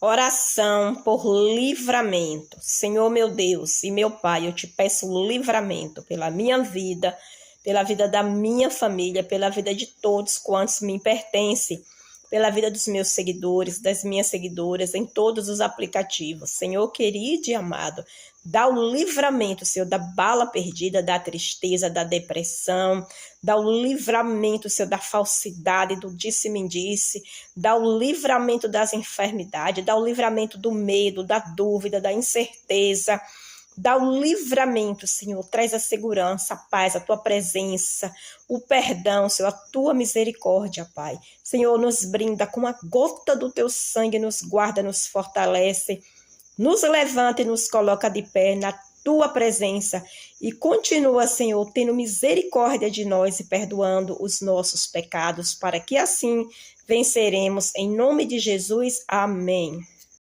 Oração por livramento. Senhor meu Deus e meu Pai, eu te peço livramento pela minha vida, pela vida da minha família, pela vida de todos quantos me pertencem, pela vida dos meus seguidores, das minhas seguidoras, em todos os aplicativos. Senhor querido e amado, dá o livramento, Senhor, da bala perdida, da tristeza, da depressão, dá o livramento, Senhor, da falsidade, do disse-me-disse, dá o livramento das enfermidades, dá o livramento do medo, da dúvida, da incerteza. Dá o livramento, Senhor, traz a segurança, a paz, a tua presença, o perdão, Senhor, a tua misericórdia, Pai. Senhor, nos brinda com a gota do teu sangue, nos guarda, nos fortalece, nos levanta e nos coloca de pé na tua presença e continua, Senhor, tendo misericórdia de nós e perdoando os nossos pecados, para que assim venceremos. Em nome de Jesus, amém.